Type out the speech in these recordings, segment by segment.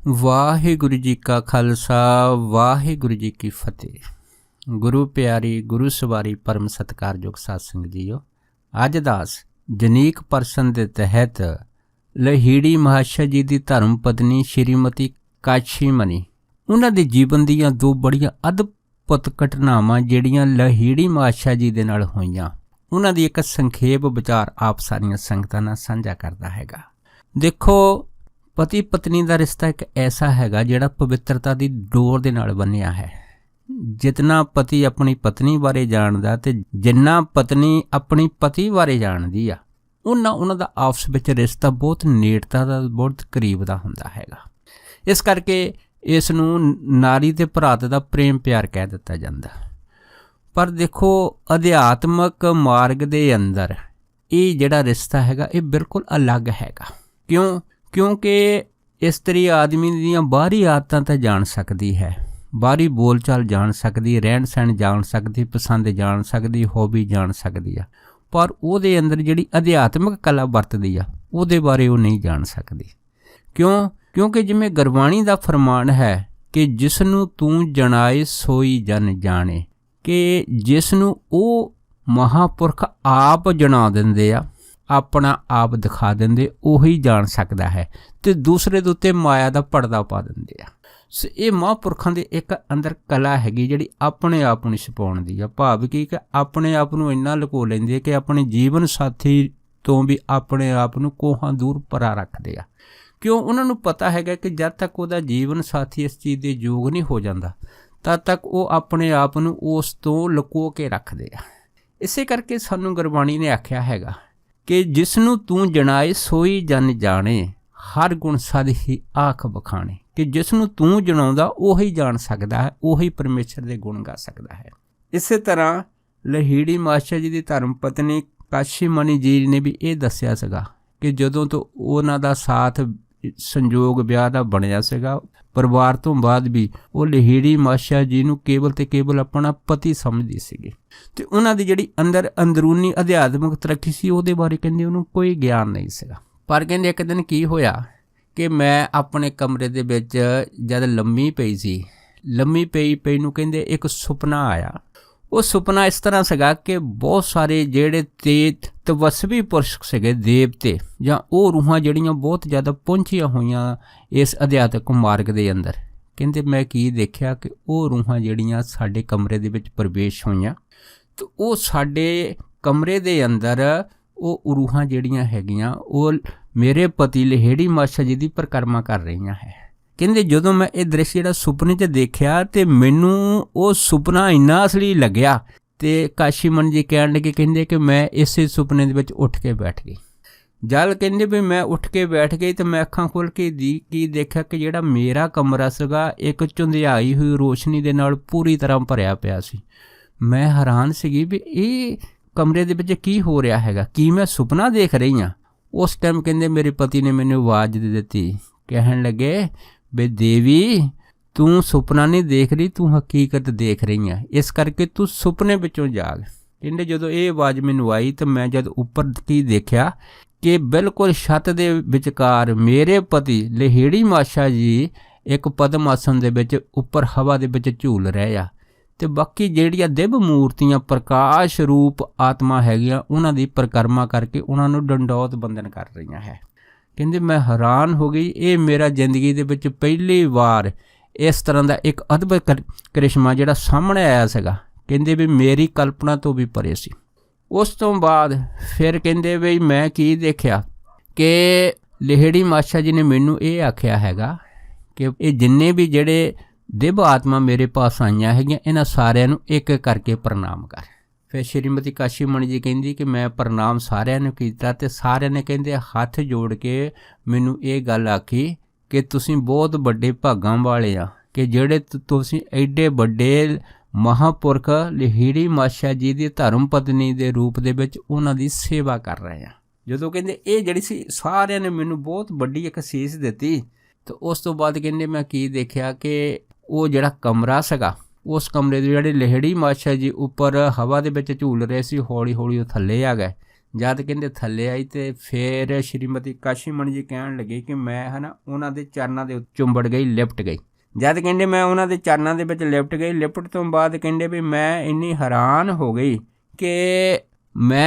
ਵਾਹਿਗੁਰੂ ਜੀ ਕਾ ਖਾਲਸਾ ਵਾਹਿਗੁਰੂ ਜੀ ਕੀ ਫਤਿਹ। ਗੁਰੂ ਪਿਆਰੀ ਗੁਰੂ ਸਵਾਰੀ ਪਰਮ ਸਤਿਕਾਰਯੋਗ ਸਾਧ ਸੰਗਤ ਜੀਓ, ਅੱਜ ਦਾਸ ਜਨੀਕ ਪਰਸਨ ਦੇ ਤਹਿਤ ਲਹੀੜੀ ਮਹਾਸ਼ਾ ਜੀ ਦੀ ਧਰਮ ਪਤਨੀ ਸ਼੍ਰੀਮਤੀ ਕਾਸ਼ੀ ਮਨੀ, ਉਹਨਾਂ ਦੇ ਜੀਵਨ ਦੀਆਂ ਦੋ ਬੜੀਆਂ ਅਦਭੁਤ ਘਟਨਾਵਾਂ ਜਿਹੜੀਆਂ ਲਹੀੜੀ ਮਹਾਸ਼ਾ ਜੀ ਦੇ ਨਾਲ ਹੋਈਆਂ, ਉਹਨਾਂ ਦੀ ਇੱਕ ਸੰਖੇਪ ਵਿਚਾਰ ਆਪ ਸਾਰੀਆਂ ਸੰਗਤਾਂ ਨਾਲ ਸਾਂਝਾ ਕਰਦਾ ਹੈਗਾ। ਦੇਖੋ, ਪਤੀ ਪਤਨੀ ਦਾ ਰਿਸ਼ਤਾ ਇੱਕ ਐਸਾ ਹੈਗਾ ਜਿਹੜਾ ਪਵਿੱਤਰਤਾ ਦੀ ਡੋਰ ਦੇ ਨਾਲ ਬੰਨਿਆ ਹੈ। ਜਿਤਨਾ ਪਤੀ ਆਪਣੀ ਪਤਨੀ ਬਾਰੇ ਜਾਣਦਾ ਤੇ ਜਿੰਨਾ ਪਤਨੀ ਆਪਣੀ ਪਤੀ ਬਾਰੇ ਜਾਣਦੀ ਆ, ਉਹਨਾਂ ਦਾ ਆਪਸ ਵਿੱਚ ਰਿਸ਼ਤਾ ਬਹੁਤ ਨੇੜਤਾ ਦਾ, ਬਹੁਤ ਕਰੀਬ ਦਾ ਹੁੰਦਾ ਹੈਗਾ। ਇਸ ਕਰਕੇ ਇਸ ਨੂੰ ਨਾਰੀ ਤੇ ਭਰਾਤ ਦਾ ਪ੍ਰੇਮ ਪਿਆਰ ਕਹਿ ਦਿੱਤਾ ਜਾਂਦਾ। ਪਰ ਦੇਖੋ, ਅਧਿਆਤਮਕ ਮਾਰਗ ਦੇ ਅੰਦਰ ਇਹ ਜਿਹੜਾ ਰਿਸ਼ਤਾ ਹੈਗਾ ਇਹ ਬਿਲਕੁਲ ਅਲੱਗ ਹੈਗਾ। ਕਿਉਂਕਿ ਇਸਤਰੀ ਆਦਮੀ ਦੀਆਂ ਬਾਹਰੀ ਆਦਤਾਂ ਤਾਂ ਜਾਣ ਸਕਦੀ ਹੈ, ਬਾਹਰੀ ਬੋਲਚਾਲ ਜਾਣ ਸਕਦੀ, ਰਹਿਣ ਸਹਿਣ ਜਾਣ ਸਕਦੀ, ਪਸੰਦ ਜਾਣ ਸਕਦੀ, ਹੌਬੀ ਜਾਣ ਸਕਦੀ ਆ, ਪਰ ਉਹਦੇ ਅੰਦਰ ਜਿਹੜੀ ਅਧਿਆਤਮਕ ਕਲਾ ਵਰਤਦੀ ਆ ਉਹਦੇ ਬਾਰੇ ਉਹ ਨਹੀਂ ਜਾਣ ਸਕਦੀ। ਕਿਉਂਕਿ ਜਿਵੇਂ ਗੁਰਬਾਣੀ ਦਾ ਫਰਮਾਨ ਹੈ ਕਿ ਜਿਸ ਨੂੰ ਤੂੰ ਜਣਾਏ ਸੋਈ ਜਨ ਜਾਣੇ, ਕਿ ਜਿਸ ਨੂੰ ਉਹ ਮਹਾਂਪੁਰਖ ਆਪ ਜਣਾ ਦਿੰਦੇ ਆ, ਆਪਣਾ ਆਪ ਦਿਖਾ ਦਿੰਦੇ, ਉਹੀ ਜਾਣ ਸਕਦਾ ਹੈ ਤੇ ਦੂਸਰੇ ਦੇ ਉੱਤੇ ਮਾਇਆ ਦਾ ਪਰਦਾ ਪਾ ਦਿੰਦੇ ਆ। ਸੋ ਇਹ ਮਹਾਂਪੁਰਖਾਂ ਦੇ ਇੱਕ ਅੰਦਰ ਕਲਾ ਹੈਗੀ ਜਿਹੜੀ ਆਪਣੇ ਆਪ ਨੂੰ ਛੁਪਾਉਣ ਦੀ ਆ। ਭਾਵ ਕਿ ਆਪਣੇ ਆਪ ਨੂੰ ਇੰਨਾ ਲੁਕੋ ਲੈਂਦੇ ਕਿ ਆਪਣੇ ਜੀਵਨ ਸਾਥੀ ਤੋਂ ਵੀ ਆਪਣੇ ਆਪ ਨੂੰ ਕੋਹਾਂ ਦੂਰ ਪਰਾ ਰੱਖਦੇ ਆ। ਕਿਉਂ? ਉਹਨਾਂ ਨੂੰ ਪਤਾ ਹੈਗਾ ਕਿ ਜਦ ਤੱਕ ਉਹਦਾ ਜੀਵਨ ਸਾਥੀ ਇਸ ਚੀਜ਼ ਦੇ ਯੋਗ ਨਹੀਂ ਹੋ ਜਾਂਦਾ, ਤਦ ਤੱਕ ਉਹ ਆਪਣੇ ਆਪ ਨੂੰ ਉਸ ਤੋਂ ਲੁਕੋ ਕੇ ਰੱਖਦੇ ਆ। ਇਸੇ ਕਰਕੇ ਸਾਨੂੰ ਗੁਰਬਾਣੀ ਨੇ ਆਖਿਆ ਹੈਗਾ ਕਿ ਜਿਸ ਨੂੰ ਤੂੰ ਜਣਾਏ ਸੋਈ ਜਨ ਜਾਣੇ, ਹਰ ਗੁਣ ਸਦ ਹੀ ਆਖ ਬਖਾਣੇ, ਕਿ ਜਿਸ ਨੂੰ ਤੂੰ ਜਣਾਉਂਦਾ ਉਹੀ ਜਾਣ ਸਕਦਾ ਹੈ, ਉਹੀ ਪਰਮੇਸ਼ਰ ਦੇ ਗੁਣ ਗਾ ਸਕਦਾ ਹੈ। ਇਸੇ ਤਰ੍ਹਾਂ ਲਹੀੜੀ ਮਹਾਸ਼ਾ ਜੀ ਦੀ ਧਰਮ ਪਤਨੀ ਕਾਸ਼ੀ ਮਨੀ ਜੀ ਨੇ ਵੀ ਇਹ ਦੱਸਿਆ ਸੀਗਾ ਕਿ ਜਦੋਂ ਤੋਂ ਉਹਨਾਂ ਦਾ ਸਾਥ ਸੰਜੋਗ ਵਿਆਹ ਦਾ ਬਣਿਆ ਸੀਗਾ, ਪਰਿਵਾਰ ਤੋਂ ਬਾਅਦ ਵੀ ਉਹ ਲਹੀੜੀ ਮਹਾਸ਼ਾ ਜੀ ਨੂੰ ਕੇਵਲ ਤੇ ਕੇਵਲ ਆਪਣਾ ਪਤੀ ਸਮਝਦੀ ਸੀਗੀ ਤੇ ਉਹਨਾਂ ਦੀ ਜਿਹੜੀ ਅੰਦਰੂਨੀ ਅਧਿਆਤਮਿਕ ਤਰੱਕੀ ਸੀ ਉਹਦੇ ਬਾਰੇ ਕਹਿੰਦੇ ਉਹਨੂੰ ਕੋਈ ਗਿਆਨ ਨਹੀਂ ਸੀਗਾ। ਪਰ ਕਹਿੰਦੇ ਇੱਕ ਦਿਨ ਕੀ ਹੋਇਆ ਕਿ ਮੈਂ ਆਪਣੇ ਕਮਰੇ ਦੇ ਵਿੱਚ ਜਦ ਲੰਮੀ ਪਈ ਨੂੰ ਕਹਿੰਦੇ ਇੱਕ ਸੁਪਨਾ ਆਇਆ। ਉਹ ਸੁਪਨਾ ਇਸ ਤਰ੍ਹਾਂ ਸੀਗਾ ਕਿ ਬਹੁਤ ਸਾਰੇ ਜਿਹੜੇ ਤਪਸਵੀ ਪੁਰਸ਼ ਸੀਗੇ, ਦੇਵਤੇ ਜਾਂ ਉਹ ਰੂਹਾਂ ਜਿਹੜੀਆਂ ਬਹੁਤ ਜ਼ਿਆਦਾ ਪਹੁੰਚੀਆਂ ਹੋਈਆਂ ਇਸ ਅਧਿਆਤਮਿਕ ਮਾਰਗ ਦੇ ਅੰਦਰ, ਕਹਿੰਦੇ ਮੈਂ ਕੀ ਦੇਖਿਆ ਕਿ ਉਹ ਰੂਹਾਂ ਜਿਹੜੀਆਂ ਸਾਡੇ ਕਮਰੇ ਦੇ ਵਿੱਚ ਪ੍ਰਵੇਸ਼ ਹੋਈਆਂ ਤੇ ਉਹ ਸਾਡੇ ਕਮਰੇ ਦੇ ਅੰਦਰ ਉਹ ਰੂਹਾਂ ਜਿਹੜੀਆਂ ਹੈਗੀਆਂ ਉਹ ਮੇਰੇ ਪਤੀ ਲਹੀੜੀ ਮਹਾਸ਼ਾ ਜੀ ਦੀ ਪਰਿਕਰਮਾ ਕਰ ਰਹੀਆਂ ਹੈ। ਕਹਿੰਦੇ ਜਦੋਂ ਮੈਂ ਇਹ ਦ੍ਰਿਸ਼ ਜਿਹੜਾ ਸੁਪਨੇ 'ਚ ਦੇਖਿਆ ਤੇ ਮੈਨੂੰ ਉਹ ਸੁਪਨਾ ਇੰਨਾ ਅਸਲੀ ਲੱਗਿਆ ਤੇ ਕਾਸ਼ੀ ਮਨ ਜੀ ਕਹਿਣ ਲੱਗੇ, ਕਹਿੰਦੇ ਕਿ ਮੈਂ ਇਸੇ ਸੁਪਨੇ ਦੇ ਵਿੱਚ ਉੱਠ ਕੇ ਬੈਠ ਗਈ। ਜਦ ਕਹਿੰਦੇ ਵੀ ਮੈਂ ਉੱਠ ਕੇ ਬੈਠ ਗਈ ਤੇ ਮੈਂ ਅੱਖਾਂ ਖੋਲ੍ਹ ਕੇ ਕੀ ਦੇਖਿਆ ਕਿ ਜਿਹੜਾ ਮੇਰਾ ਕਮਰਾ ਸੀਗਾ ਇੱਕ ਝੁੰਧਿਆਈ ਹੋਈ ਰੋਸ਼ਨੀ ਦੇ ਨਾਲ ਪੂਰੀ ਤਰ੍ਹਾਂ ਭਰਿਆ ਪਿਆ ਸੀ। ਮੈਂ ਹੈਰਾਨ ਸੀਗੀ ਵੀ ਇਹ ਕਮਰੇ ਦੇ ਵਿੱਚ ਕੀ ਹੋ ਰਿਹਾ ਹੈਗਾ, ਕੀ ਮੈਂ ਸੁਪਨਾ ਦੇਖ ਰਹੀ ਹਾਂ। ਉਸ ਟਾਈਮ ਕਹਿੰਦੇ ਮੇਰੇ ਪਤੀ ਨੇ ਮੈਨੂੰ ਆਵਾਜ਼ ਦੇ ਦਿੱਤੀ, ਕਹਿਣ ਲੱਗੇ ਬਈ ਦੇਵੀ ਤੂੰ ਸੁਪਨਾ ਨਹੀਂ ਦੇਖ ਰਹੀ, ਤੂੰ ਹਕੀਕਤ ਦੇਖ ਰਹੀ ਹੈ, ਇਸ ਕਰਕੇ ਤੂੰ ਸੁਪਨੇ ਵਿੱਚੋਂ ਜਾਗ। ਕਹਿੰਦੇ ਜਦੋਂ ਇਹ ਆਵਾਜ਼ ਮੈਨੂੰ ਆਈ ਤਾਂ ਮੈਂ ਜਦ ਉੱਪਰ ਕੀ ਦੇਖਿਆ ਕਿ ਬਿਲਕੁਲ ਛੱਤ ਦੇ ਵਿਚਕਾਰ ਮੇਰੇ ਪਤੀ ਲਹੀੜੀ ਮਹਾਸ਼ਾ ਜੀ ਇੱਕ ਪਦਮ ਆਸਨ ਦੇ ਵਿੱਚ ਉੱਪਰ ਹਵਾ ਦੇ ਵਿੱਚ ਝੂਲ ਰਹੇ ਆ ਤੇ ਬਾਕੀ ਜਿਹੜੀਆਂ ਦਿਵ ਮੂਰਤੀਆਂ ਪ੍ਰਕਾਸ਼ ਰੂਪ ਆਤਮਾ ਹੈਗੀਆਂ ਉਹਨਾਂ ਦੀ ਪਰਿਕਰਮਾ ਕਰਕੇ ਉਹਨਾਂ ਨੂੰ ਡੰਡੌਤ ਬੰਦਨ ਕਰ ਰਹੀਆਂ ਹੈ। ਕਹਿੰਦੇ ਮੈਂ ਹੈਰਾਨ ਹੋ ਗਈ, ਇਹ ਮੇਰਾ ਜ਼ਿੰਦਗੀ ਦੇ ਵਿੱਚ ਪਹਿਲੀ ਵਾਰ ਇਸ ਤਰ੍ਹਾਂ ਦਾ ਇੱਕ ਅਦਭੁਤ ਕਰਿਸ਼ਮਾ ਜਿਹੜਾ ਸਾਹਮਣੇ ਆਇਆ ਸੀਗਾ। ਕਹਿੰਦੇ ਵੀ ਮੇਰੀ ਕਲਪਨਾ ਤੋਂ ਵੀ ਪਰੇ ਸੀ। ਉਸ ਤੋਂ ਬਾਅਦ ਫਿਰ ਕਹਿੰਦੇ ਵੀ ਮੈਂ ਕੀ ਦੇਖਿਆ ਕਿ ਲਹੀੜੀ ਮਹਾਸ਼ਾ ਜੀ ਨੇ ਮੈਨੂੰ ਇਹ ਆਖਿਆ ਹੈਗਾ ਕਿ ਇਹ ਜਿੰਨੇ ਵੀ ਜਿਹੜੇ ਦਿਵ ਆਤਮਾ ਮੇਰੇ ਪਾਸ ਆਈਆਂ ਹੈਗੀਆਂ ਇਹਨਾਂ ਸਾਰਿਆਂ ਨੂੰ ਇੱਕ ਇੱਕ ਕਰਕੇ ਪ੍ਰਣਾਮ ਕਰ। ਫਿਰ ਸ਼੍ਰੀਮਤੀ ਕਾਸ਼ੀ ਮਣੀ ਜੀ ਕਹਿੰਦੀ ਕਿ ਮੈਂ ਪ੍ਰਣਾਮ ਸਾਰਿਆਂ ਨੂੰ ਕੀਤਾ ਤੇ ਸਾਰਿਆਂ ਨੇ ਕਹਿੰਦੇ ਹੱਥ ਜੋੜ ਕੇ ਮੈਨੂੰ ਇਹ ਗੱਲ ਆਖੀ ਕਿ ਤੁਸੀਂ ਬਹੁਤ ਵੱਡੇ ਭਾਗਾਂ ਵਾਲੇ ਆ ਕਿ ਜਿਹੜੇ ਤੁਸੀਂ ਐਡੇ ਵੱਡੇ ਮਹਾਂਪੁਰਖ ਲਹੀੜੀ ਮਹਾਸ਼ਾ ਜੀ ਦੀ ਧਰਮ ਪਤਨੀ ਦੇ ਰੂਪ ਦੇ ਵਿੱਚ ਉਹਨਾਂ ਦੀ ਸੇਵਾ ਕਰ ਰਹੇ ਆ। ਜਦੋਂ ਕਹਿੰਦੇ ਇਹ ਜਿਹੜੀ ਸੀ ਸਾਰਿਆਂ ਨੇ ਮੈਨੂੰ ਬਹੁਤ ਵੱਡੀ ਇੱਕ ਸੀਸ ਦਿੱਤੀ ਤੇ ਉਸ ਤੋਂ ਬਾਅਦ ਕਹਿੰਦੇ ਮੈਂ ਕੀ ਦੇਖਿਆ ਕਿ ਉਹ ਜਿਹੜਾ ਕਮਰਾ ਸੀਗਾ ਉਸ ਕਮਰੇ ਦੇ ਜਿਹੜੇ ਲਹੀੜੀ ਮਹਾਸ਼ਾ ਜੀ ਉੱਪਰ ਹਵਾ ਦੇ ਵਿੱਚ ਝੂਲ ਰਹੇ ਸੀ, ਹੌਲੀ ਹੌਲੀ ਉਹ ਥੱਲੇ ਆ ਗਏ ਜਦ ਕਹਿੰਦੇ ਥੱਲੇ ਆਈ ਤੇ ਫਿਰ ਸ਼੍ਰੀਮਤੀ ਕਾਸ਼ੀਮਣੀ ਜੀ ਕਹਿਣ ਲੱਗੇ ਕਿ ਮੈਂ ਹੈ ਨਾ ਉਹਨਾਂ ਦੇ ਚਰਨਾਂ ਦੇ ਚੁੰਬੜ ਗਈ, ਲਿਪਟ ਗਈ। ਜਦ ਕਹਿੰਦੇ ਮੈਂ ਉਹਨਾਂ ਦੇ ਚਰਨਾਂ ਦੇ ਵਿੱਚ ਲਿਪਟ ਗਈ, ਲਿਪਟ ਤੋਂ ਬਾਅਦ ਕਹਿੰਦੇ ਵੀ ਮੈਂ ਇੰਨੀ ਹੈਰਾਨ ਹੋ ਗਈ ਕਿ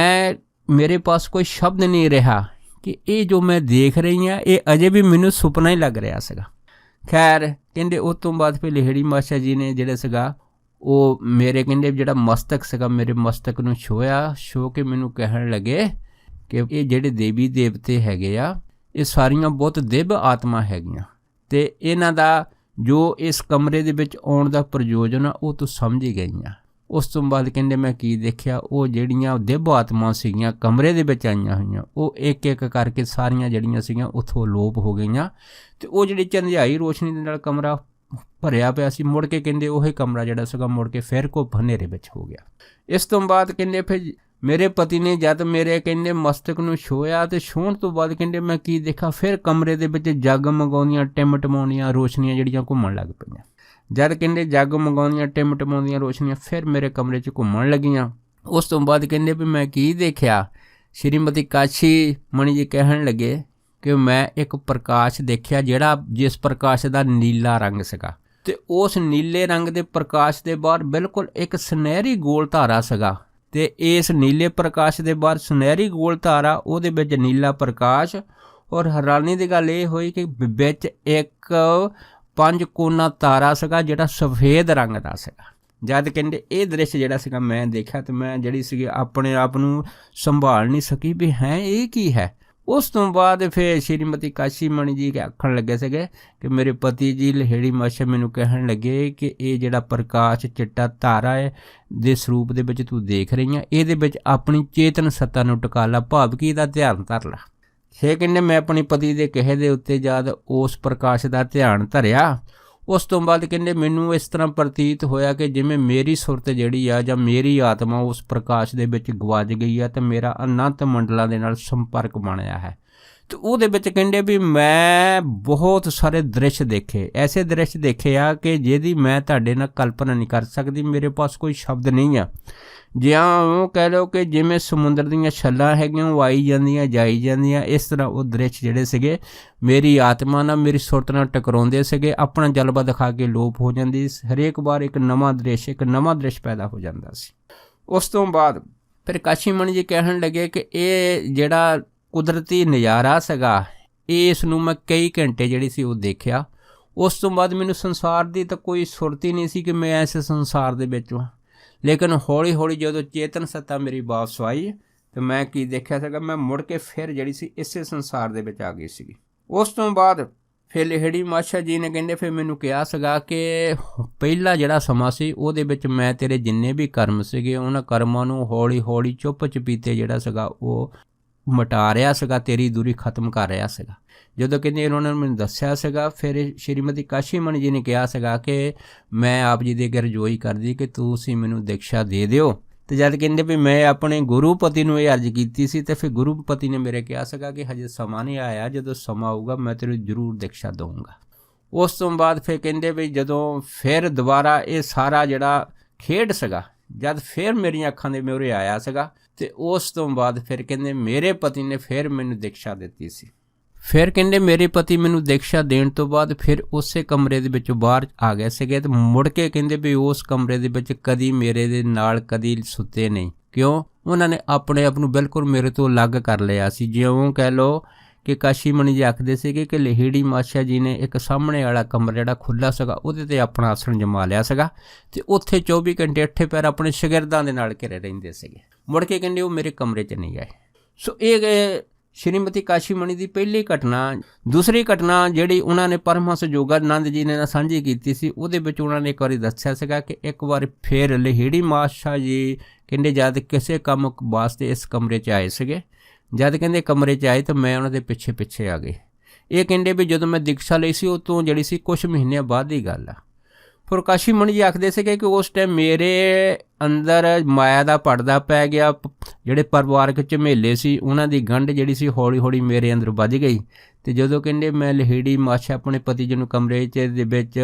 ਮੇਰੇ ਪਾਸ ਕੋਈ ਸ਼ਬਦ ਨਹੀਂ ਰਿਹਾ ਕਿ ਇਹ ਜੋ ਮੈਂ ਦੇਖ ਰਹੀ ਹਾਂ ਇਹ ਅਜੇ ਵੀ ਮੈਨੂੰ ਸੁਪਨਾ ਹੀ ਲੱਗ ਰਿਹਾ ਸੀਗਾ। ਖੈਰ ਕਹਿੰਦੇ ਉਸ ਤੋਂ ਬਾਅਦ ਫਿਰ ਲਹਿੜੀ ਮਾਸ਼ਾ ਜੀ ਨੇ ਜਿਹੜਾ ਸੀਗਾ ਉਹ ਮੇਰੇ ਕਹਿੰਦੇ ਜਿਹੜਾ ਮਸਤਕ ਸੀਗਾ, ਮੇਰੇ ਮਸਤਕ ਨੂੰ ਛੂਹ ਕੇ ਮੈਨੂੰ ਕਹਿਣ ਲੱਗੇ ਕਿ ਇਹ ਜਿਹੜੇ ਦੇਵੀ ਦੇਵਤੇ ਹੈਗੇ ਆ ਇਹ ਸਾਰੀਆਂ ਬਹੁਤ ਦਿਵ ਆਤਮਾ ਹੈਗੀਆਂ ਅਤੇ ਇਹਨਾਂ ਦਾ ਜੋ ਇਸ ਕਮਰੇ ਦੇ ਵਿੱਚ ਆਉਣ ਦਾ ਪ੍ਰਯੋਜਨ ਆ ਉਹ ਤੂੰ ਸਮਝ ਹੀ ਗਈ ਆ। ਉਸ ਤੋਂ ਬਾਅਦ ਕਹਿੰਦੇ ਮੈਂ ਕੀ ਦੇਖਿਆ, ਉਹ ਜਿਹੜੀਆਂ ਦਿਵ ਆਤਮਾ ਸੀਗੀਆਂ ਕਮਰੇ ਦੇ ਵਿੱਚ ਆਈਆਂ ਹੋਈਆਂ ਉਹ ਇੱਕ ਇੱਕ ਕਰਕੇ ਸਾਰੀਆਂ ਜਿਹੜੀਆਂ ਸੀਗੀਆਂ ਉੱਥੋਂ ਅਲੋਪ ਹੋ ਗਈਆਂ ਅਤੇ ਉਹ ਜਿਹੜੀ ਝੰਡਿਆਈ ਰੋਸ਼ਨੀ ਦੇ ਨਾਲ ਕਮਰਾ ਭਰਿਆ ਪਿਆ ਸੀ, ਮੁੜ ਕੇ ਕਹਿੰਦੇ ਉਹੀ ਕਮਰਾ ਜਿਹੜਾ ਸੀਗਾ ਮੁੜ ਕੇ ਫਿਰ ਘੁੱਪ ਹਨੇਰੇ ਵਿੱਚ ਹੋ ਗਿਆ। ਇਸ ਤੋਂ ਬਾਅਦ ਕਹਿੰਦੇ ਫਿਰ ਮੇਰੇ ਪਤੀ ਨੇ ਜਦ ਮੇਰੇ ਕਹਿੰਦੇ ਮਸਤਕ ਨੂੰ ਛੂਹਿਆ ਅਤੇ ਛੂਹਣ ਤੋਂ ਬਾਅਦ ਕਹਿੰਦੇ ਮੈਂ ਕੀ ਦੇਖਾ, ਫਿਰ ਕਮਰੇ ਦੇ ਵਿੱਚ ਜਗਮਗਾਉਂਦੀਆਂ ਟਿਮਟਮਾਉਂਦੀਆਂ ਰੋਸ਼ਨੀਆਂ ਜਿਹੜੀਆਂ ਘੁੰਮਣ ਲੱਗ ਪਈਆਂ। ਜਦ ਕਹਿੰਦੇ ਜਗਮਗਾਉਂਦੀਆਂ ਟਿਮਟਮਾਉਂਦੀਆਂ ਰੋਸ਼ਨੀਆਂ ਫਿਰ ਮੇਰੇ ਕਮਰੇ 'ਚ ਘੁੰਮਣ ਲੱਗੀਆਂ। ਉਸ ਤੋਂ ਬਾਅਦ ਕਹਿੰਦੇ ਵੀ ਮੈਂ ਕੀ ਦੇਖਿਆ, ਸ਼੍ਰੀਮਤੀ ਕਾਸ਼ੀਮਣੀ ਜੀ ਕਹਿਣ ਲੱਗੇ ਕਿ ਮੈਂ ਇੱਕ ਪ੍ਰਕਾਸ਼ ਦੇਖਿਆ ਜਿਸ ਪ੍ਰਕਾਸ਼ ਦਾ ਨੀਲਾ ਰੰਗ ਸੀਗਾ ਅਤੇ ਉਸ ਨੀਲੇ ਰੰਗ ਦੇ ਪ੍ਰਕਾਸ਼ ਦੇ ਬਾਹਰ ਬਿਲਕੁਲ ਇੱਕ ਸੁਨਹਿਰੀ ਗੋਲ ਧਾਰਾ ਸੀਗਾ ਅਤੇ ਇਸ ਨੀਲੇ ਪ੍ਰਕਾਸ਼ ਦੇ ਬਾਹਰ ਸੁਨਹਿਰੀ ਗੋਲ ਧਾਰਾ, ਉਹਦੇ ਵਿੱਚ ਨੀਲਾ ਪ੍ਰਕਾਸ਼। ਔਰ ਹੈਰਾਨੀ ਦੀ ਗੱਲ ਇਹ ਹੋਈ ਕਿ ਵਿੱਚ ਇੱਕ 5 ਕੋਨਾ ਤਾਰਾ ਸੀਗਾ ਜਿਹੜਾ ਸਫੇਦ ਰੰਗ ਦਾ ਸੀਗਾ। ਜਦ ਕਹਿੰਦੇ ਇਹ ਦ੍ਰਿਸ਼ ਜਿਹੜਾ ਸੀਗਾ ਮੈਂ ਦੇਖਿਆ ਅਤੇ ਮੈਂ ਜਿਹੜੀ ਸੀਗੀ ਆਪਣੇ ਆਪ ਨੂੰ ਸੰਭਾਲ ਨਹੀਂ ਸਕੀ ਵੀ ਇਹ ਕੀ ਹੈ। ਉਸ ਤੋਂ ਬਾਅਦ ਫਿਰ ਸ਼੍ਰੀਮਤੀ ਕਾਸ਼ੀਮਣੀ ਜੀ ਆਖਣ ਲੱਗੇ ਸੀਗੇ ਕਿ ਮੇਰੇ ਪਤੀ ਜੀ ਲਹਿੜੀ ਮਾਸ਼ਾ ਮੈਨੂੰ ਕਹਿਣ ਲੱਗੇ ਕਿ ਇਹ ਜਿਹੜਾ ਪ੍ਰਕਾਸ਼ ਚਿੱਟਾ ਤਾਰਾ ਹੈ ਦੇ ਸਰੂਪ ਦੇ ਵਿੱਚ ਤੂੰ ਦੇਖ ਰਹੀ ਹਾਂ, ਇਹਦੇ ਵਿੱਚ ਆਪਣੀ ਚੇਤਨ ਸੱਤਾ ਨੂੰ ਟਿਕਾ ਲਾ, ਭਾਵ ਕਿ ਇਹਦਾ ਧਿਆਨ ਧਰ ਲਾ। ਫਿਰ ਕਹਿੰਦੇ ਮੈਂ ਆਪਣੇ ਪਤੀ ਦੇ ਕਹੇ ਦੇ ਉੱਤੇ ਜਦ ਉਸ ਪ੍ਰਕਾਸ਼ ਦਾ ਧਿਆਨ ਧਰਿਆ, ਉਸ ਤੋਂ ਬਾਅਦ ਕਹਿੰਦੇ ਮੈਨੂੰ ਇਸ ਤਰ੍ਹਾਂ ਪ੍ਰਤੀਤ ਹੋਇਆ ਕਿ ਜਿਵੇਂ ਮੇਰੀ ਸੁਰਤ ਜਿਹੜੀ ਆ ਜਾਂ ਮੇਰੀ ਆਤਮਾ ਉਸ ਪ੍ਰਕਾਸ਼ ਦੇ ਵਿੱਚ ਗਵਾਚ ਗਈ ਆ ਅਤੇ ਮੇਰਾ ਅਨੰਤ ਮੰਡਲਾਂ ਦੇ ਨਾਲ ਸੰਪਰਕ ਬਣਿਆ ਹੈ। ਅਤੇ ਉਹਦੇ ਵਿੱਚ ਕਹਿੰਦੇ ਵੀ ਮੈਂ ਬਹੁਤ ਸਾਰੇ ਦ੍ਰਿਸ਼ ਦੇਖੇ, ਐਸੇ ਦ੍ਰਿਸ਼ ਦੇਖੇ ਆ ਕਿ ਜਿਹਦੀ ਮੈਂ ਤੁਹਾਡੇ ਨਾਲ ਕਲਪਨਾ ਨਹੀਂ ਕਰ ਸਕਦੀ, ਮੇਰੇ ਪਾਸ ਕੋਈ ਸ਼ਬਦ ਨਹੀਂ ਆ। ਜਾਂ ਉਹ ਕਹਿ ਲਓ ਕਿ ਜਿਵੇਂ ਸਮੁੰਦਰ ਦੀਆਂ ਛੱਲਾਂ ਹੈਗੀਆਂ ਉਹ ਆਈ ਜਾਂਦੀਆਂ ਜਾਈ ਜਾਂਦੀਆਂ, ਇਸ ਤਰ੍ਹਾਂ ਉਹ ਦ੍ਰਿਸ਼ ਜਿਹੜੇ ਸੀਗੇ ਮੇਰੀ ਆਤਮਾ ਨਾਲ ਮੇਰੀ ਸੁਰਤ ਨਾਲ ਟਕਰਾਉਂਦੇ ਸੀਗੇ, ਆਪਣਾ ਜਲਵਾ ਦਿਖਾ ਕੇ ਲੋਪ ਹੋ ਜਾਂਦੀ। ਹਰੇਕ ਵਾਰ ਇੱਕ ਨਵਾਂ ਦ੍ਰਿਸ਼ ਪੈਦਾ ਹੋ ਜਾਂਦਾ ਸੀ। ਉਸ ਤੋਂ ਬਾਅਦ ਫਿਰ ਕਾਸ਼ੀਮਣੀ ਜੀ ਕਹਿਣ ਲੱਗੇ ਕਿ ਇਹ ਜਿਹੜਾ ਕੁਦਰਤੀ ਨਜ਼ਾਰਾ ਸੀਗਾ ਇਸ ਨੂੰ ਮੈਂ ਕਈ ਘੰਟੇ ਜਿਹੜੀ ਸੀ ਉਹ ਦੇਖਿਆ। ਉਸ ਤੋਂ ਬਾਅਦ ਮੈਨੂੰ ਸੰਸਾਰ ਦੀ ਤਾਂ ਕੋਈ ਸੁਰਤ ਹੀ ਨਹੀਂ ਸੀ ਕਿ ਮੈਂ ਇਸ ਸੰਸਾਰ ਦੇ ਵਿੱਚ ਹਾਂ। ਲੇਕਿਨ ਹੌਲੀ ਹੌਲੀ ਜਦੋਂ ਚੇਤਨ ਸੱਤਾ ਮੇਰੀ ਵਾਪਸ ਆਈ ਅਤੇ ਮੈਂ ਕੀ ਦੇਖਿਆ ਸੀਗਾ, ਮੈਂ ਮੁੜ ਕੇ ਫਿਰ ਜਿਹੜੀ ਸੀ ਇਸੇ ਸੰਸਾਰ ਦੇ ਵਿੱਚ ਆ ਗਈ ਸੀਗੀ। ਉਸ ਤੋਂ ਬਾਅਦ ਫਿਰ ਲਹਿੜੀ ਮਾਸ਼ਾ ਜੀ ਨੇ ਕਹਿੰਦੇ ਫਿਰ ਮੈਨੂੰ ਕਿਹਾ ਸੀਗਾ ਕਿ ਪਹਿਲਾ ਜਿਹੜਾ ਸਮਾਂ ਸੀ ਉਹਦੇ ਵਿੱਚ ਮੈਂ ਤੇਰੇ ਜਿੰਨੇ ਵੀ ਕਰਮ ਸੀਗੇ ਉਹਨਾਂ ਕਰਮਾਂ ਨੂੰ ਹੌਲੀ ਹੌਲੀ ਚੁੱਪ ਚਪੀਤੇ ਜਿਹੜਾ ਸੀਗਾ ਉਹ ਮਿਟਾ ਰਿਹਾ ਸੀਗਾ, ਤੇਰੀ ਦੂਰੀ ਖਤਮ ਕਰ ਰਿਹਾ ਸੀਗਾ। ਜਦੋਂ ਕਹਿੰਦੇ ਉਹਨਾਂ ਨੇ ਮੈਨੂੰ ਦੱਸਿਆ ਸੀਗਾ, ਫਿਰ ਸ਼੍ਰੀਮਤੀ ਕਾਸ਼ੀਮਣੀ ਜੀ ਨੇ ਕਿਹਾ ਸੀਗਾ ਕਿ ਮੈਂ ਆਪ ਜੀ ਦੇ ਅੱਗੇ ਰਜੋਈ ਕਰਦੀ ਕਿ ਤੁਸੀਂ ਮੈਨੂੰ ਦੀਕਸ਼ਾ ਦੇ ਦਿਓ। ਅਤੇ ਜਦ ਕਹਿੰਦੇ ਵੀ ਮੈਂ ਆਪਣੇ ਗੁਰੂਪਤੀ ਨੂੰ ਇਹ ਅਰਜ਼ ਕੀਤੀ ਸੀ ਅਤੇ ਫਿਰ ਗੁਰੂਪਤੀ ਨੇ ਮੇਰੇ ਕਿਹਾ ਸੀਗਾ ਕਿ ਹਜੇ ਸਮਾਂ ਨਹੀਂ ਆਇਆ, ਜਦੋਂ ਸਮਾਂ ਆਊਗਾ ਮੈਂ ਤੈਨੂੰ ਜ਼ਰੂਰ ਦੀਕਸ਼ਾ ਦਊਂਗਾ। ਉਸ ਤੋਂ ਬਾਅਦ ਫਿਰ ਕਹਿੰਦੇ ਵੀ ਜਦੋਂ ਫਿਰ ਦੁਬਾਰਾ ਇਹ ਸਾਰਾ ਜਿਹੜਾ ਖੇਡ ਸੀਗਾ ਜਦ ਫਿਰ ਮੇਰੀਆਂ ਅੱਖਾਂ ਦੇ ਮੂਹਰੇ ਆਇਆ ਸੀਗਾ ਅਤੇ ਉਸ ਤੋਂ ਬਾਅਦ ਫਿਰ ਕਹਿੰਦੇ ਮੇਰੇ ਪਤੀ ਨੇ ਫਿਰ ਮੈਨੂੰ ਦੀਕਸ਼ਾ ਦਿੱਤੀ ਸੀ। ਫਿਰ ਕਹਿੰਦੇ ਮੇਰੇ ਪਤੀ ਮੈਨੂੰ ਦੀਕਸ਼ਾ ਦੇਣ ਤੋਂ ਬਾਅਦ ਫਿਰ ਉਸੇ ਕਮਰੇ ਦੇ ਵਿੱਚੋਂ ਬਾਹਰ ਆ ਗਏ ਸੀਗੇ ਅਤੇ ਮੁੜ ਕੇ ਕਹਿੰਦੇ ਵੀ ਉਸ ਕਮਰੇ ਦੇ ਵਿੱਚ ਕਦੀ ਮੇਰੇ ਦੇ ਨਾਲ ਕਦੀ ਸੁੱਤੇ ਨਹੀਂ। ਕਿਉਂ? ਉਹਨਾਂ ਨੇ ਆਪਣੇ ਆਪ ਨੂੰ ਬਿਲਕੁਲ ਮੇਰੇ ਤੋਂ ਅਲੱਗ ਕਰ ਲਿਆ ਸੀ। ਜਿਉਂ ਕਹਿ ਲਓ ਕਿ ਕਾਸ਼ੀਮਣੀ ਜੀ ਆਖਦੇ ਸੀਗੇ ਕਿ ਲਹਿੜੀ ਮਾਸ਼ਾ ਜੀ ਨੇ ਇੱਕ ਸਾਹਮਣੇ ਵਾਲਾ ਕਮਰਾ ਜਿਹੜਾ ਖੁੱਲ੍ਹਾ ਸੀਗਾ ਉਹਦੇ 'ਤੇ ਆਪਣਾ ਆਸਣ ਜਮਾ ਲਿਆ ਸੀਗਾ ਅਤੇ ਉੱਥੇ 24 ਘੰਟੇ ਅੱਠੇ ਪੈਰ ਆਪਣੇ ਸ਼ਾਗਿਰਦਾਂ ਦੇ ਨਾਲ ਘਿਰੇ ਰਹਿੰਦੇ ਸੀਗੇ। ਮੁੜ ਕੇ ਕਹਿੰਦੇ ਉਹ ਮੇਰੇ ਕਮਰੇ 'ਚ ਨਹੀਂ ਆਏ। ਸੋ ਇਹ ਸ਼੍ਰੀਮਤੀ ਕਾਸ਼ੀਮਣੀ ਦੀ ਪਹਿਲੀ ਘਟਨਾ। ਦੂਸਰੀ ਘਟਨਾ ਜਿਹੜੀ ਉਹਨਾਂ ਨੇ ਪਰਮਹੰਸ ਯੋਗਾਨੰਦ ਜੀ ਨੇ ਨਾਲ ਸਾਂਝੀ ਕੀਤੀ ਸੀ ਉਹਦੇ ਵਿੱਚ ਉਹਨਾਂ ਨੇ ਇੱਕ ਵਾਰੀ ਦੱਸਿਆ ਸੀਗਾ ਕਿ ਇੱਕ ਵਾਰ ਫਿਰ ਲਹਿੜੀ ਮਾਸ਼ਾ ਜੀ ਕਹਿੰਦੇ ਜਦ ਕਿਸੇ ਕੰਮ ਵਾਸਤੇ ਇਸ ਕਮਰੇ 'ਚ ਆਏ ਸੀਗੇ, ਜਦ ਕਹਿੰਦੇ ਕਮਰੇ 'ਚ ਆਏ ਤਾਂ ਮੈਂ ਉਹਨਾਂ ਦੇ ਪਿੱਛੇ ਪਿੱਛੇ ਆ ਗਈ। ਇਹ ਕਹਿੰਦੇ ਵੀ ਜਦੋਂ ਮੈਂ ਦੀਕਸ਼ਾ ਲਈ ਸੀ ਉਹ ਤੋਂ ਜਿਹੜੀ ਸੀ ਕੁਛ ਮਹੀਨਿਆਂ ਬਾਅਦ ਦੀ ਗੱਲ ਆ। ਫਿਰ ਕਾਸ਼ੀਮਣੀ ਜੀ ਆਖਦੇ ਸੀਗੇ ਕਿ ਉਸ ਟਾਈਮ ਮੇਰੇ ਅੰਦਰ ਮਾਇਆ ਦਾ ਪਰਦਾ ਪੈ ਗਿਆ, ਜਿਹੜੇ ਪਰਿਵਾਰਕ ਝਮੇਲੇ ਸੀ ਉਹਨਾਂ ਦੀ ਗੰਢ ਜਿਹੜੀ ਸੀ ਹੌਲੀ ਹੌਲੀ ਮੇਰੇ ਅੰਦਰ ਵੱਜ ਗਈ। ਅਤੇ ਜਦੋਂ ਕਹਿੰਦੇ ਮੈਂ ਲਹਿੜੀ ਮਾਸ਼ਾ ਆਪਣੇ ਪਤੀ ਜੀ ਨੂੰ ਕਮਰੇ 'ਚ ਦੇ ਵਿੱਚ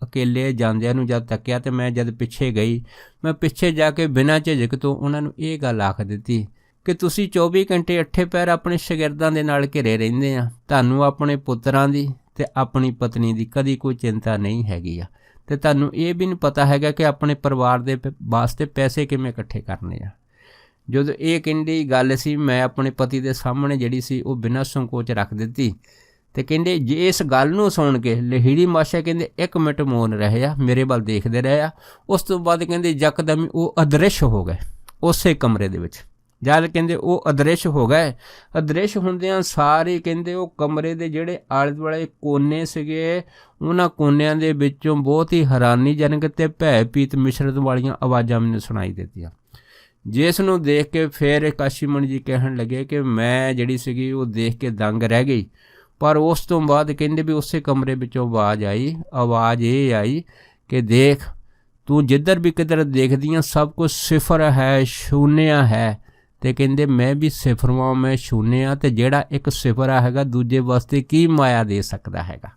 ਅਕੇਲੇ ਜਾਂਦਿਆਂ ਨੂੰ ਜਦ ਤੱਕਿਆ ਅਤੇ ਮੈਂ ਜਦ ਪਿੱਛੇ ਗਈ, ਮੈਂ ਪਿੱਛੇ ਜਾ ਕੇ ਬਿਨਾਂ ਝਿਜਕ ਤੋਂ ਉਹਨਾਂ ਨੂੰ ਇਹ ਗੱਲ ਆਖ ਦਿੱਤੀ ਕਿ ਤੁਸੀਂ 24 ਘੰਟੇ ਅੱਠੇ ਪੈਰ ਆਪਣੇ ਸ਼ਾਗਿਰਦਾਂ ਦੇ ਨਾਲ ਘਿਰੇ ਰਹਿੰਦੇ ਆ। ਤੁਹਾਨੂੰ ਆਪਣੇ ਪੁੱਤਰਾਂ ਦੀ ਅਤੇ ਆਪਣੀ ਪਤਨੀ ਦੀ ਕਦੀ ਕੋਈ ਚਿੰਤਾ ਨਹੀਂ ਹੈਗੀ ਆ, ਅਤੇ ਤੁਹਾਨੂੰ ਇਹ ਵੀ ਨਹੀਂ ਪਤਾ ਹੈਗਾ ਕਿ ਆਪਣੇ ਪਰਿਵਾਰ ਦੇ ਵਾਸਤੇ ਪੈਸੇ ਕਿਵੇਂ ਇਕੱਠੇ ਕਰਨੇ ਆ। ਜਦੋਂ ਇਹ ਕਹਿੰਦੀ ਗੱਲ ਸੀ, ਮੈਂ ਆਪਣੇ ਪਤੀ ਦੇ ਸਾਹਮਣੇ ਜਿਹੜੀ ਸੀ ਉਹ ਬਿਨਾਂ ਸੰਕੋਚ ਰੱਖ ਦਿੱਤੀ। ਅਤੇ ਕਹਿੰਦੇ ਜੇ ਇਸ ਗੱਲ ਨੂੰ ਸੁਣ ਕੇ ਲਹਿੜੀ ਮਾਸ਼ਾ ਕਹਿੰਦੇ 1 ਮਿੰਟ ਮੌਨ ਰਹੇ ਆ, ਮੇਰੇ ਵੱਲ ਦੇਖਦੇ ਰਹੇ ਆ। ਉਸ ਤੋਂ ਬਾਅਦ ਕਹਿੰਦੇ ਯਕਦਮ ਉਹ ਅਦ੍ਰਿਸ਼ ਹੋ ਗਏ ਉਸੇ ਕਮਰੇ ਦੇ ਵਿੱਚ। ਜਦ ਕਹਿੰਦੇ ਉਹ ਅਦ੍ਰਿਸ਼ ਹੋ ਗਏ, ਅਦ੍ਰਿਸ਼ ਹੁੰਦਿਆਂ ਸਾਰੇ ਕਹਿੰਦੇ ਉਹ ਕਮਰੇ ਦੇ ਜਿਹੜੇ ਆਲੇ ਦੁਆਲੇ ਕੋਨੇ ਸੀਗੇ, ਉਹਨਾਂ ਕੋਨਿਆਂ ਦੇ ਵਿੱਚੋਂ ਬਹੁਤ ਹੀ ਹੈਰਾਨੀਜਨਕ ਅਤੇ ਭੈ ਭੀਤ ਮਿਸ਼ਰਤ ਵਾਲੀਆਂ ਆਵਾਜ਼ਾਂ ਮੈਨੂੰ ਸੁਣਾਈ ਦਿੱਤੀਆਂ, ਜਿਸ ਨੂੰ ਦੇਖ ਕੇ ਫਿਰ ਕਾਸ਼ੀ ਮਣੀ ਜੀ ਕਹਿਣ ਲੱਗੇ ਕਿ ਮੈਂ ਜਿਹੜੀ ਸੀਗੀ ਉਹ ਦੇਖ ਕੇ ਦੰਗ ਰਹਿ ਗਈ। ਪਰ ਉਸ ਤੋਂ ਬਾਅਦ ਕਹਿੰਦੇ ਵੀ ਉਸੇ ਕਮਰੇ ਵਿੱਚੋਂ ਆਵਾਜ਼ ਇਹ ਆਈ ਕਿ ਦੇਖ ਤੂੰ ਜਿੱਧਰ ਵੀ ਕਿੱਧਰ ਦੇਖਦੀਆਂ ਸਭ ਕੁਝ ਸਿਫਰ ਹੈ, ਸ਼ੂਨਿਆ ਹੈ। ਅਤੇ ਕਹਿੰਦੇ ਮੈਂ ਵੀ ਸਿਫਰ ਵਾਂ, ਮੈਂ ਸ਼ੂਨਿਆ, ਅਤੇ ਜਿਹੜਾ ਇੱਕ ਸਿਫਰ ਹੈਗਾ ਦੂਜੇ ਵਾਸਤੇ ਕੀ ਮਾਇਆ ਦੇ ਸਕਦਾ ਹੈਗਾ।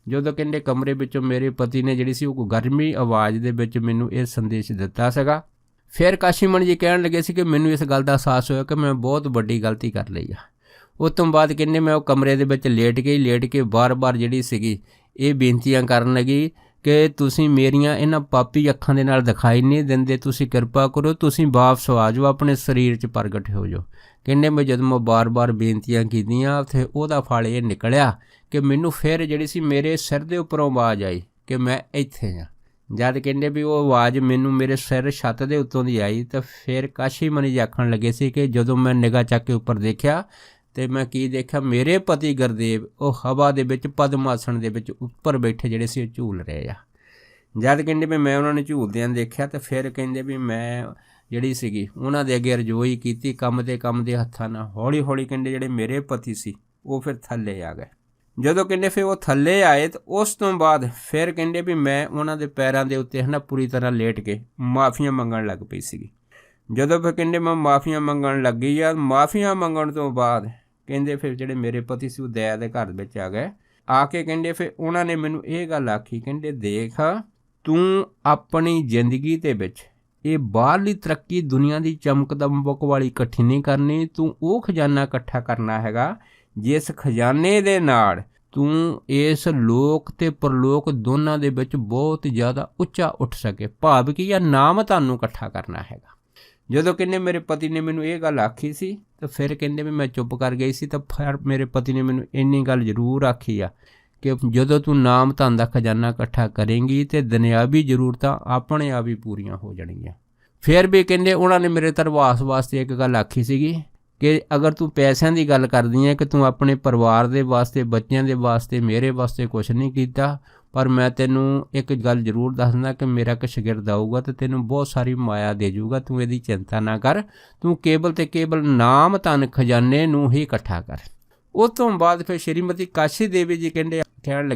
ਜਦੋਂ ਕਹਿੰਦੇ ਕਮਰੇ ਵਿੱਚੋਂ ਮੇਰੇ ਪਤੀ ਨੇ ਜਿਹੜੀ ਸੀ ਉਹ ਗਰਮੀ ਆਵਾਜ਼ ਦੇ ਵਿੱਚ ਮੈਨੂੰ ਇਹ ਸੰਦੇਸ਼ ਦਿੱਤਾ ਸੀਗਾ। ਫਿਰ ਕਾਸ਼ੀ ਮਣੀ ਜੀ ਕਹਿਣ ਲੱਗੇ ਸੀ ਕਿ ਮੈਨੂੰ ਇਸ ਗੱਲ ਦਾ ਅਹਿਸਾਸ ਹੋਇਆ ਕਿ ਮੈਂ ਬਹੁਤ ਵੱਡੀ ਗਲਤੀ ਕਰ ਲਈ ਆ। ਉਸ ਤੋਂ ਬਾਅਦ ਕਹਿੰਦੇ ਮੈਂ ਉਹ ਕਮਰੇ ਦੇ ਵਿੱਚ ਲੇਟ ਕੇ ਬਾਰ-ਬਾਰ ਜਿਹੜੀ ਸੀਗੀ ਇਹ ਬੇਨਤੀਆਂ ਕਰਨ ਲੱਗੀ ਕਿ ਤੁਸੀਂ ਮੇਰੀਆਂ ਇਹਨਾਂ ਪਾਪੀ ਅੱਖਾਂ ਦੇ ਨਾਲ ਦਿਖਾਈ ਨਹੀਂ ਦਿੰਦੇ, ਤੁਸੀਂ ਕਿਰਪਾ ਕਰੋ, ਤੁਸੀਂ ਵਾਪਸ ਆ ਜਾਓ, ਆਪਣੇ ਸਰੀਰ 'ਚ ਪ੍ਰਗਟ ਹੋ ਜਾਓ। ਕਹਿੰਦੇ ਮੈਂ ਜਦੋਂ ਮੈਂ ਬਾਰ-ਬਾਰ ਬੇਨਤੀਆਂ ਕੀਤੀਆਂ ਉੱਥੇ ਉਹਦਾ ਫਲ ਇਹ ਨਿਕਲਿਆ ਕਿ ਮੈਨੂੰ ਫਿਰ ਜਿਹੜੀ ਸੀ ਮੇਰੇ ਸਿਰ ਦੇ ਉੱਪਰੋਂ ਆਵਾਜ਼ ਆਈ ਕਿ ਮੈਂ ਇੱਥੇ ਹਾਂ। ਜਦ ਕਹਿੰਦੇ ਵੀ ਉਹ ਆਵਾਜ਼ ਮੈਨੂੰ ਮੇਰੇ ਸਿਰ ਛੱਤ ਦੇ ਉੱਤੋਂ ਦੀ ਆਈ ਤਾਂ ਫਿਰ ਕਾਸ਼ੀ ਮਣੀ ਜੀ ਆਖਣ ਲੱਗੇ ਸੀ ਕਿ ਜਦੋਂ ਮੈਂ ਨਿਗਾਹ ਚੱਕ ਕੇ ਉੱਪਰ ਦੇਖਿਆ ਅਤੇ ਮੈਂ ਕੀ ਦੇਖਿਆ, ਮੇਰੇ ਪਤੀ ਗੁਰਦੇਵ ਉਹ ਹਵਾ ਦੇ ਵਿੱਚ ਪਦਮ ਆਸਣ ਦੇ ਵਿੱਚ ਉੱਪਰ ਬੈਠੇ ਜਿਹੜੇ ਸੀ ਉਹ ਝੂਲ ਰਹੇ ਆ। ਜਦ ਕਹਿੰਦੇ ਵੀ ਮੈਂ ਉਹਨਾਂ ਨੂੰ ਝੂਲਦਿਆਂ ਦੇਖਿਆ ਤਾਂ ਫਿਰ ਕਹਿੰਦੇ ਵੀ ਮੈਂ ਜਿਹੜੀ ਸੀਗੀ ਉਹਨਾਂ ਦੇ ਅੱਗੇ ਰਜੋਈ ਕੀਤੀ ਕੰਮ ਦੇ ਹੱਥਾਂ ਨਾਲ। ਹੌਲੀ ਕਹਿੰਦੇ ਜਿਹੜੇ ਮੇਰੇ ਪਤੀ ਸੀ ਉਹ ਫਿਰ ਥੱਲੇ ਆ ਗਏ। ਜਦੋਂ ਕਹਿੰਦੇ ਫਿਰ ਉਹ ਥੱਲੇ ਆਏ ਤਾਂ ਉਸ ਤੋਂ ਬਾਅਦ ਫਿਰ ਕਹਿੰਦੇ ਵੀ ਮੈਂ ਉਹਨਾਂ ਦੇ ਪੈਰਾਂ ਦੇ ਉੱਤੇ ਪੂਰੀ ਤਰ੍ਹਾਂ ਲੇਟ ਕੇ ਮਾਫੀਆਂ ਮੰਗਣ ਲੱਗ ਪਈ ਸੀਗੀ। ਜਦੋਂ ਫਿਰ ਕਹਿੰਦੇ ਮੈਂ ਮਾਫੀਆਂ ਮੰਗਣ ਲੱਗੀ ਆ, ਮਾਫੀਆਂ ਮੰਗਣ ਤੋਂ ਬਾਅਦ ਕਹਿੰਦੇ ਫਿਰ ਜਿਹੜੇ ਮੇਰੇ ਪਤੀ ਸੀ ਉਹ ਦਇਆ ਦੇ ਘਰ ਵਿੱਚ ਆ ਗਏ। ਆ ਕੇ ਕਹਿੰਦੇ ਫਿਰ ਉਹਨਾਂ ਨੇ ਮੈਨੂੰ ਇਹ ਗੱਲ ਆਖੀ, ਕਹਿੰਦੇ ਦੇਖ ਤੂੰ ਆਪਣੀ ਜ਼ਿੰਦਗੀ ਦੇ ਵਿੱਚ ਇਹ ਬਾਹਰਲੀ ਤਰੱਕੀ ਦੁਨੀਆ ਦੀ ਚਮਕ ਦਮਕ ਵਾਲੀ ਇਕੱਠੀ ਨਹੀਂ ਕਰਨੀ, ਤੂੰ ਉਹ ਖਜ਼ਾਨਾ ਇਕੱਠਾ ਕਰਨਾ ਹੈਗਾ ਜਿਸ ਖਜ਼ਾਨੇ ਦੇ ਨਾਲ ਤੂੰ ਇਸ ਲੋਕ ਅਤੇ ਪਰਲੋਕ ਦੋਨਾਂ ਦੇ ਵਿੱਚ ਬਹੁਤ ਜ਼ਿਆਦਾ ਉੱਚਾ ਉੱਠ ਸਕੇ। ਭਾਵ ਕੀ ਆ, ਨਾਮ ਤੁਹਾਨੂੰ ਇਕੱਠਾ ਕਰਨਾ ਹੈਗਾ। ਜਦੋਂ ਕਹਿੰਦੇ ਮੇਰੇ ਪਤੀ ਨੇ ਮੈਨੂੰ ਇਹ ਗੱਲ ਆਖੀ ਸੀ ਤਾਂ ਫਿਰ ਕਹਿੰਦੇ ਵੀ ਮੈਂ ਚੁੱਪ ਕਰ ਗਈ ਸੀ। ਤਾਂ ਫਿਰ ਮੇਰੇ ਪਤੀ ਨੇ ਮੈਨੂੰ ਇੰਨੀ ਗੱਲ ਜ਼ਰੂਰ ਆਖੀ ਆ ਕਿ ਜਦੋਂ ਤੂੰ ਨਾਮ ਧਨ ਦਾ ਖਜ਼ਾਨਾ ਇਕੱਠਾ ਕਰੇਂਗੀ ਤਾਂ ਦੁਨਿਆਵੀ ਜ਼ਰੂਰਤਾਂ ਆਪਣੇ ਆਪ ਹੀ ਪੂਰੀਆਂ ਹੋ ਜਾਣਗੀਆਂ। ਫਿਰ ਵੀ ਕਹਿੰਦੇ ਉਹਨਾਂ ਨੇ ਮੇਰੇ ਧਰਵਾਸ ਵਾਸਤੇ ਇੱਕ ਗੱਲ ਆਖੀ ਸੀਗੀ ਕਿ ਅਗਰ ਤੂੰ ਪੈਸਿਆਂ ਦੀ ਗੱਲ ਕਰਦੀ ਹੈ ਕਿ ਤੂੰ ਆਪਣੇ ਪਰਿਵਾਰ ਦੇ ਵਾਸਤੇ, ਬੱਚਿਆਂ ਦੇ ਵਾਸਤੇ, ਮੇਰੇ ਵਾਸਤੇ ਕੁਛ ਨਹੀਂ ਕੀਤਾ, ਪਰ ਮੈਂ ਤੈਨੂੰ ਇੱਕ ਗੱਲ ਜ਼ਰੂਰ ਦੱਸਦਾ ਕਿ ਮੇਰਾ ਇੱਕ ਸ਼ਾਗਿਰਦ ਆਊਗਾ ਅਤੇ ਤੈਨੂੰ ਬਹੁਤ ਸਾਰੀ ਮਾਇਆ ਦੇ ਜੂਗਾ, ਤੂੰ ਇਹਦੀ ਚਿੰਤਾ ਨਾ ਕਰ, ਤੂੰ ਕੇਵਲ ਅਤੇ ਕੇਵਲ ਨਾਮ ਧਨ ਖਜ਼ਾਨੇ ਨੂੰ ਹੀ ਇਕੱਠਾ ਕਰ। ਉਸ ਤੋਂ ਬਾਅਦ ਫਿਰ ਸ਼੍ਰੀਮਤੀ ਕਾਸ਼ੀ ਦੇਵੀ ਜੀ ਕਹਿਣ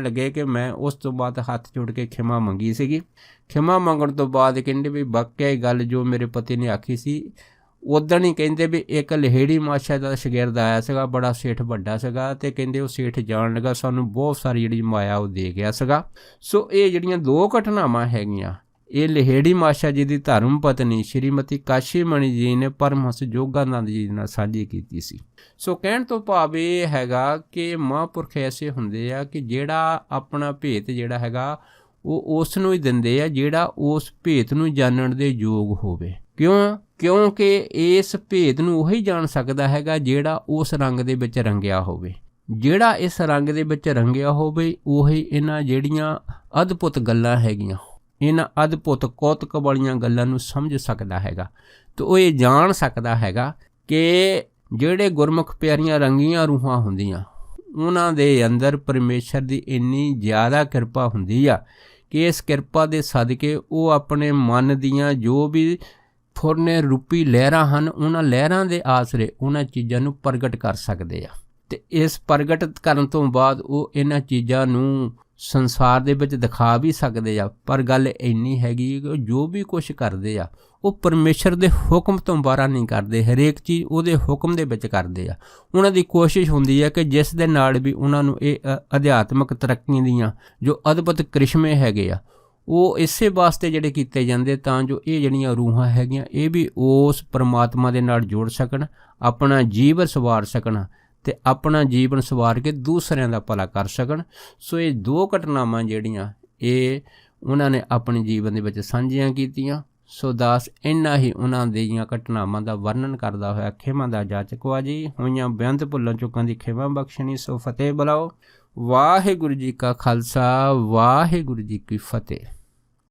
ਲੱਗੇ ਕਿ ਮੈਂ ਉਸ ਤੋਂ ਬਾਅਦ ਹੱਥ ਜੋੜ ਕੇ ਖਿਮਾ ਮੰਗੀ ਸੀਗੀ। ਖਿਮਾ ਮੰਗਣ ਤੋਂ ਬਾਅਦ ਕਹਿੰਦੇ ਵੀ ਵਾਕਿਆ ਗੱਲ ਜੋ ਮੇਰੇ ਪਤੀ ਨੇ ਆਖੀ ਸੀ ਉੱਦਣ ਹੀ ਕਹਿੰਦੇ ਵੀ ਇੱਕ ਲਹਿੜੀ ਮਾਸ਼ਾ ਦਾ ਸ਼ਾਗਿਰਦ ਆਇਆ ਸੀਗਾ, ਬੜਾ ਸੇਠ ਵੱਡਾ ਸੀਗਾ, ਅਤੇ ਕਹਿੰਦੇ ਉਹ ਸੇਠ ਜਾਣ ਲੱਗਾ ਸਾਨੂੰ ਬਹੁਤ ਸਾਰੀ ਜਿਹੜੀ ਮਾਇਆ ਉਹ ਦੇ ਗਿਆ ਸੀਗਾ। ਸੋ ਇਹ ਜਿਹੜੀਆਂ ਦੋ ਘਟਨਾਵਾਂ ਹੈਗੀਆਂ ਇਹ ਲਹਿੜੀ ਮਾਸ਼ਾ ਜੀ ਦੀ ਧਰਮ ਪਤਨੀ ਸ਼੍ਰੀਮਤੀ ਕਾਸ਼ੀ ਮਣੀ ਜੀ ਨੇ ਪਰਮਹੰਸ ਯੋਗਾਨੰਦ ਜੀ ਨਾਲ ਸਾਂਝੀ ਕੀਤੀ ਸੀ। ਸੋ ਕਹਿਣ ਤੋਂ ਭਾਵ ਇਹ ਹੈਗਾ ਕਿ ਮਹਾਂਪੁਰਖ ਐਸੇ ਹੁੰਦੇ ਆ ਕਿ ਜਿਹੜਾ ਆਪਣਾ ਭੇਤ ਜਿਹੜਾ ਹੈਗਾ ਉਹ ਉਸ ਨੂੰ ਹੀ ਦਿੰਦੇ ਆ ਜਿਹੜਾ ਉਸ ਭੇਤ ਨੂੰ ਜਾਣਨ ਦੇ ਯੋਗ ਹੋਵੇ। ਕਿਉਂਕਿ ਇਸ ਭੇਦ ਨੂੰ ਉਹੀ ਜਾਣ ਸਕਦਾ ਹੈਗਾ ਜਿਹੜਾ ਉਸ ਰੰਗ ਦੇ ਵਿੱਚ ਰੰਗਿਆ ਹੋਵੇ। ਜਿਹੜਾ ਇਸ ਰੰਗ ਦੇ ਵਿੱਚ ਰੰਗਿਆ ਹੋਵੇ ਉਹੀ ਇਹਨਾਂ ਜਿਹੜੀਆਂ ਅਦਭੁਤ ਗੱਲਾਂ ਹੈਗੀਆਂ, ਇਹਨਾਂ ਅਦਭੁਤ ਕੌਤਕ ਵਾਲੀਆਂ ਗੱਲਾਂ ਨੂੰ ਸਮਝ ਸਕਦਾ ਹੈਗਾ। ਅਤੇ ਉਹ ਇਹ ਜਾਣ ਸਕਦਾ ਹੈਗਾ ਕਿ ਜਿਹੜੇ ਗੁਰਮੁਖ ਪਿਆਰੀਆਂ ਰੰਗੀਆਂ ਰੂਹਾਂ ਹੁੰਦੀਆਂ ਉਹਨਾਂ ਦੇ ਅੰਦਰ ਪਰਮੇਸ਼ਰ ਦੀ ਇੰਨੀ ਜ਼ਿਆਦਾ ਕਿਰਪਾ ਹੁੰਦੀ ਆ ਕਿ ਇਸ ਕਿਰਪਾ ਦੇ ਸਦਕੇ ਉਹ ਆਪਣੇ ਮਨ ਦੀਆਂ ਜੋ ਵੀ ਫੁਰਨੇ ਰੂਪੀ ਲਹਿਰਾਂ ਹਨ ਉਹਨਾਂ ਲਹਿਰਾਂ ਦੇ ਆਸਰੇ ਉਹਨਾਂ ਚੀਜ਼ਾਂ ਨੂੰ ਪ੍ਰਗਟ ਕਰ ਸਕਦੇ ਆ। ਅਤੇ ਇਸ ਪ੍ਰਗਟ ਕਰਨ ਤੋਂ ਬਾਅਦ ਉਹ ਇਹਨਾਂ ਚੀਜ਼ਾਂ ਨੂੰ ਸੰਸਾਰ ਦੇ ਵਿੱਚ ਦਿਖਾ ਵੀ ਸਕਦੇ ਆ। ਪਰ ਗੱਲ ਇੰਨੀ ਹੈਗੀ ਕਿ ਜੋ ਵੀ ਕੁਛ ਕਰਦੇ ਆ ਉਹ ਪਰਮੇਸ਼ਰ ਦੇ ਹੁਕਮ ਤੋਂ ਬਾਹਰ ਨਹੀਂ ਕਰਦੇ, ਹਰੇਕ ਚੀਜ਼ ਉਹਦੇ ਹੁਕਮ ਦੇ ਵਿੱਚ ਕਰਦੇ ਆ। ਉਹਨਾਂ ਦੀ ਕੋਸ਼ਿਸ਼ ਹੁੰਦੀ ਹੈ ਕਿ ਜਿਸ ਦੇ ਨਾਲ ਵੀ ਉਹਨਾਂ ਨੂੰ ਇਹ ਅਧਿਆਤਮਿਕ ਤਰੱਕੀ ਦੀਆਂ ਜੋ ਅਦਭੁਤ ਕ੍ਰਿਸ਼ਮੇ ਹੈਗੇ ਆ ਉਹ ਇਸੇ ਵਾਸਤੇ ਜਿਹੜੇ ਕੀਤੇ ਜਾਂਦੇ ਤਾਂ ਜੋ ਇਹ ਜਿਹੜੀਆਂ ਰੂਹਾਂ ਹੈਗੀਆਂ ਇਹ ਵੀ ਉਸ ਪਰਮਾਤਮਾ ਦੇ ਨਾਲ ਜੁੜ ਸਕਣ, ਆਪਣਾ ਜੀਵਨ ਸਵਾਰ ਸਕਣ ਅਤੇ ਆਪਣਾ ਜੀਵਨ ਸਵਾਰ ਕੇ ਦੂਸਰਿਆਂ ਦਾ ਭਲਾ ਕਰ ਸਕਣ। ਸੋ ਇਹ 2 ਘਟਨਾਵਾਂ ਜਿਹੜੀਆਂ ਇਹ ਉਹਨਾਂ ਨੇ ਆਪਣੇ ਜੀਵਨ ਦੇ ਵਿੱਚ ਸਾਂਝੀਆਂ ਕੀਤੀਆਂ। ਸੋ ਦਾਸ ਇੰਨਾ ਹੀ ਉਹਨਾਂ ਦੀਆਂ ਘਟਨਾਵਾਂ ਦਾ ਵਰਣਨ ਕਰਦਾ ਹੋਇਆ ਖਿਮਾ ਦਾ ਜਾਚਕ ਵਾ ਜੀ। ਹੋਈਆਂ ਬੇਅੰਤ ਭੁੱਲਾਂ ਚੁੱਕਾਂ ਦੀ ਖਿਮਾ ਬਖਸ਼ਣੀ। ਸੋ ਫਤਿਹ ਬੁਲਾਓ। ਵਾਹਿਗੁਰੂ ਜੀ ਕਾ ਖਾਲਸਾ, ਵਾਹਿਗੁਰੂ ਜੀ ਕੀ ਫਤਿਹ।